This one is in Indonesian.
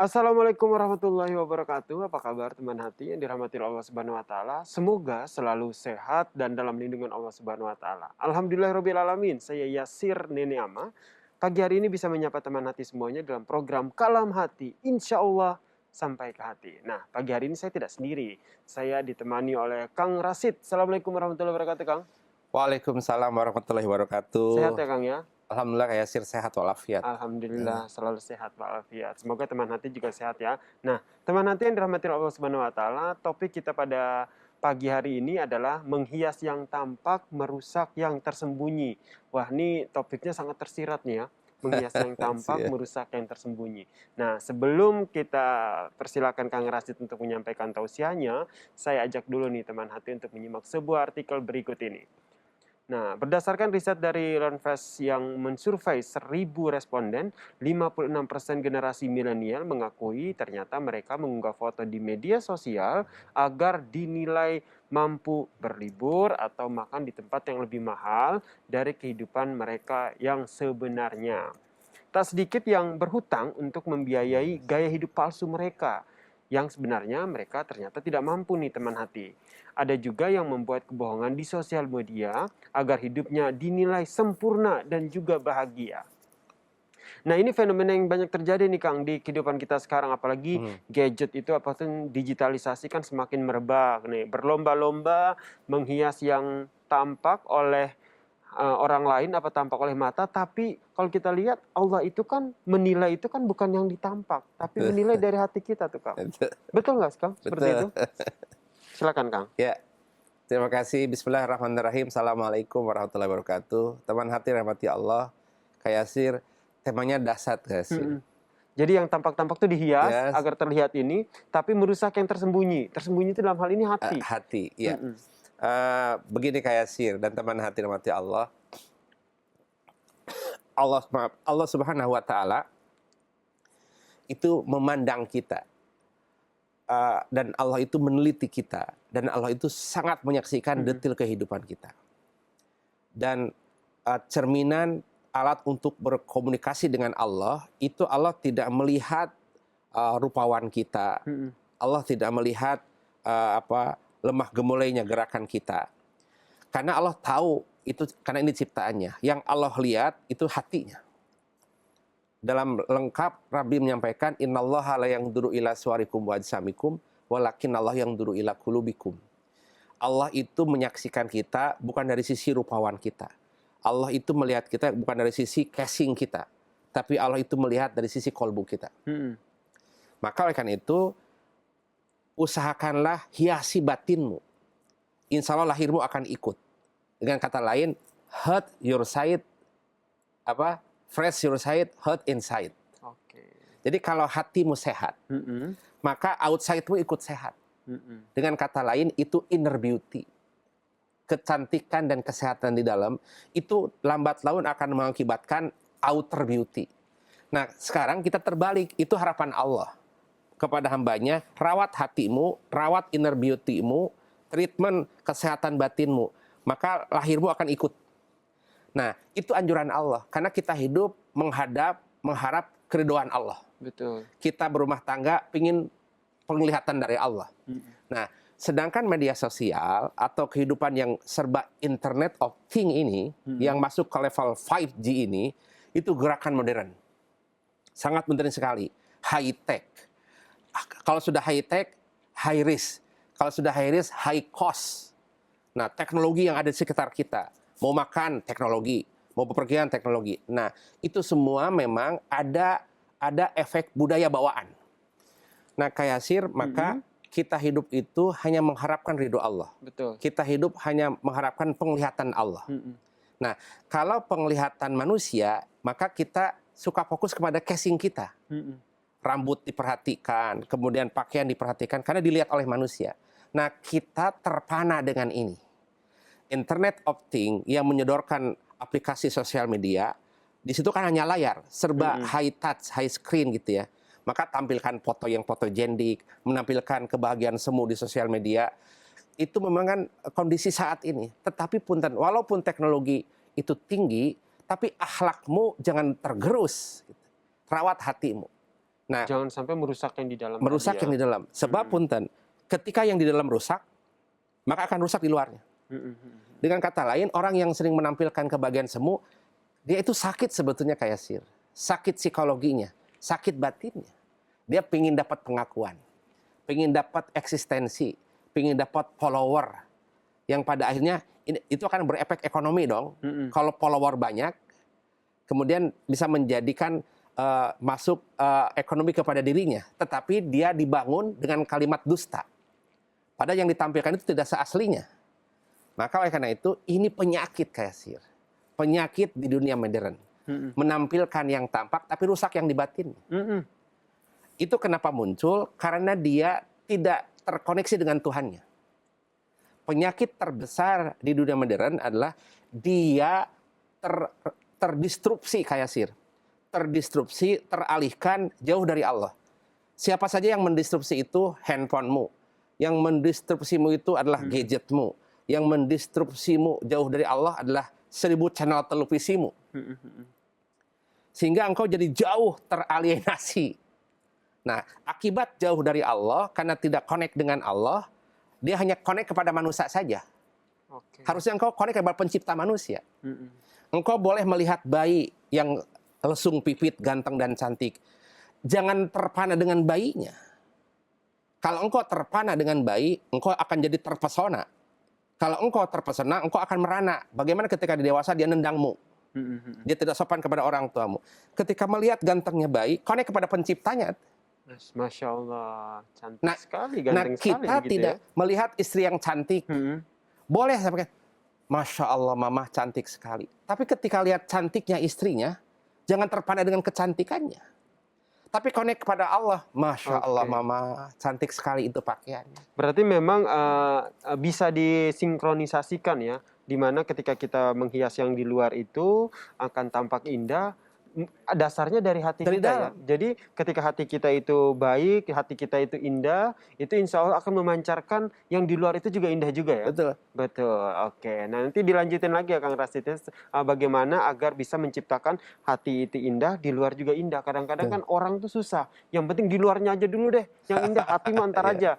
Assalamualaikum warahmatullahi wabarakatuh. Apa kabar teman hati yang dirahmati Allah Subhanahu wa taala? Semoga selalu sehat dan dalam lindungan Allah Subhanahu wa taala. Alhamdulillahirabbil alamin. Saya Yasir Nene Ama. Pagi hari ini bisa menyapa teman hati semuanya dalam program Kalam Hati. Insya Allah sampai ke hati. Nah, pagi hari ini saya tidak sendiri. Saya ditemani oleh Kang Rasid. Assalamualaikum warahmatullahi wabarakatuh, Kang. Waalaikumsalam warahmatullahi Sehat wabarakatuh. ya, Kang ya? Alhamdulillah Kak Yasir sehat walafiat. Alhamdulillah selalu sehat walafiat. Semoga teman hati juga sehat ya. Nah, teman hati yang dirahmati Allah Subhanahu wa taala, topik kita pada pagi hari ini adalah menghias yang tampak, merusak yang tersembunyi. Wah, ini topiknya sangat tersirat nih ya. Menghias yang tampak, Siap. merusak yang tersembunyi. Nah, sebelum kita persilakan Kang Rasid untuk menyampaikan tausiahnya, saya ajak dulu nih teman hati untuk menyimak sebuah artikel berikut ini. Nah, berdasarkan riset dari Learnfast yang mensurvei 1.000 responden, 56% generasi milenial mengakui ternyata mereka mengunggah foto di media sosial agar dinilai mampu berlibur atau makan di tempat yang lebih mahal dari kehidupan mereka yang sebenarnya. Tak sedikit yang berhutang untuk membiayai gaya hidup palsu mereka, yang sebenarnya mereka ternyata tidak mampu nih teman hati. Ada juga yang membuat kebohongan di sosial media agar hidupnya dinilai sempurna dan juga bahagia. Nah, ini fenomena yang banyak terjadi nih Kang di kehidupan kita sekarang, apalagi Hmm. gadget itu apapun digitalisasi kan semakin merebak nih, berlomba-lomba menghias yang tampak oleh orang lain apa tampak oleh mata, tapi kalau kita lihat Allah itu kan menilai itu kan bukan yang ditampak, tapi menilai dari hati kita tuh Kang. Betul nggak Kang seperti itu? Betul. Silakan Kang. Ya, terima kasih. Bismillahirrahmanirrahim. Assalamualaikum warahmatullahi wabarakatuh. Teman hati rahmati Allah, Kak Yasir, temanya dahsyat Kak Yasir. Jadi yang tampak-tampak itu dihias Ya, agar terlihat ini, tapi merusak yang tersembunyi. Tersembunyi itu dalam hal ini hati. hati, ya. Mm-mm. Begini Kak Yasir dan teman hati rahmati Allah, Allah Subhanahu wa taala itu memandang kita. Dan Allah itu meneliti kita, dan Allah itu sangat menyaksikan detail kehidupan kita. Dan cerminan alat untuk berkomunikasi dengan Allah itu Allah tidak melihat rupawan kita, Mm-mm. Allah tidak melihat lemah gemulainya gerakan kita, karena Allah tahu itu, karena ini ciptaannya. Yang Allah lihat itu hatinya. Dalam lengkap Rabbi menyampaikan innallaha la yanzuru ila suwarikum wa ajsamikum walakinallahu yanzuru ila qulubikum. Allah itu menyaksikan kita bukan dari sisi rupawan kita. Allah itu melihat kita bukan dari sisi casing kita, tapi Allah itu melihat dari sisi kolbu kita. Mm-mm. Maka oleh karena itu usahakanlah hiasi batinmu. Insya Allah lahirmu akan ikut. Dengan kata lain, hurt your side, fresh your side, hurt inside. Oke. Jadi kalau hatimu sehat, Mm-mm. maka outside-mu ikut sehat. Mm-mm. Dengan kata lain, itu inner beauty. Kecantikan dan kesehatan di dalam, itu lambat laun akan mengakibatkan outer beauty. Nah, sekarang kita terbalik. Itu harapan Allah kepada hambanya. Rawat hatimu, rawat inner beauty-mu, treatment kesehatan batinmu. Maka lahirmu akan ikut. Nah, itu anjuran Allah. Karena kita hidup mengharap keridhaan Allah. Betul. Kita berumah tangga ingin penglihatan dari Allah. Nah, sedangkan media sosial atau kehidupan yang serba Internet of Things ini, yang masuk ke level 5G ini, itu gerakan modern. Sangat modern sekali. High tech. Kalau sudah high tech, high risk. Kalau sudah high risk, high cost. Nah, teknologi yang ada di sekitar kita. Mau makan, teknologi. Mau bepergian, teknologi. Nah, itu semua memang ada efek budaya bawaan. Nah, Kak Yasir, maka kita hidup itu hanya mengharapkan ridho Allah. Betul. Kita hidup hanya mengharapkan penglihatan Allah. Nah, kalau penglihatan manusia, maka kita suka fokus kepada casing kita. Rambut diperhatikan, kemudian pakaian diperhatikan, karena dilihat oleh manusia. Nah, kita terpana dengan ini. Internet of Things yang menyodorkan aplikasi sosial media, di situ kan hanya layar, serba high touch, high screen gitu ya. Maka tampilkan foto yang fotogenik, menampilkan kebahagiaan semu di sosial media. Itu memang kan kondisi saat ini. Tetapi punten, walaupun teknologi itu tinggi, tapi akhlakmu jangan tergerus. Rawat hatimu. Nah, Jangan sampai merusak yang di dalam merusak tadi yang ya. di dalam. Sebab punten, ketika yang di dalam rusak, maka akan rusak di luarnya. Dengan kata lain, orang yang sering menampilkan kebahagiaan semu, dia itu sakit sebetulnya kayak Sir. Sakit psikologinya, sakit batinnya. Dia pingin dapat pengakuan, pingin dapat eksistensi, pingin dapat follower. Yang pada akhirnya itu akan berefek ekonomi dong. Kalau follower banyak, kemudian bisa menjadikan masuk ekonomi kepada dirinya. Tetapi dia dibangun dengan kalimat dusta. Padahal yang ditampilkan itu tidak seaslinya. Maka oleh karena itu, ini penyakit kayak Sir. Penyakit di dunia modern. Menampilkan yang tampak, tapi rusak yang di batin. Itu kenapa muncul? Karena dia tidak terkoneksi dengan Tuhannya. Penyakit terbesar di dunia modern adalah dia terdistrupsi kayak Sir. Terdistrupsi, teralihkan jauh dari Allah. Siapa saja yang mendistrupsi itu handphonemu. Yang mendistrupsimu itu adalah gadgetmu. Yang mendistrupsimu jauh dari Allah adalah 1000 channel televisimu. Sehingga engkau jadi jauh teralienasi. Nah, akibat jauh dari Allah, karena tidak connect dengan Allah, dia hanya connect kepada manusia saja. Harusnya engkau connect kepada pencipta manusia. Engkau boleh melihat bayi yang lesung pipit, ganteng dan cantik. Jangan terpana dengan bayinya. Kalau engkau terpana dengan bayi, engkau akan jadi terpesona. Kalau engkau terpesona, engkau akan merana. Bagaimana ketika di dewasa dia nendangmu. Dia tidak sopan kepada orang tuamu. Ketika melihat gantengnya bayi, connect kepada penciptanya. Masya Allah, cantik Nah, sekali, ganteng sekali. kita tidak melihat istri yang cantik. Boleh sampai, Masya Allah, mama cantik sekali. Tapi ketika lihat cantiknya istrinya, jangan terpana dengan kecantikannya. Tapi connect kepada Allah. Masya Allah, mama cantik sekali itu pakaiannya. Berarti memang bisa disinkronisasikan ya, di mana ketika kita menghias yang di luar itu akan tampak indah, dasarnya dari hati Dari kita ya. dalam. Jadi ketika hati kita itu baik, hati kita itu indah, itu insya Allah akan memancarkan yang di luar itu juga indah juga ya. Betul. Betul, oke. Nah nanti dilanjutin lagi ya Kang Rasid, bagaimana agar bisa menciptakan hati itu indah, di luar juga indah. Kadang-kadang kan orang tuh susah, yang penting di luarnya aja dulu deh, yang indah hati mah antar aja.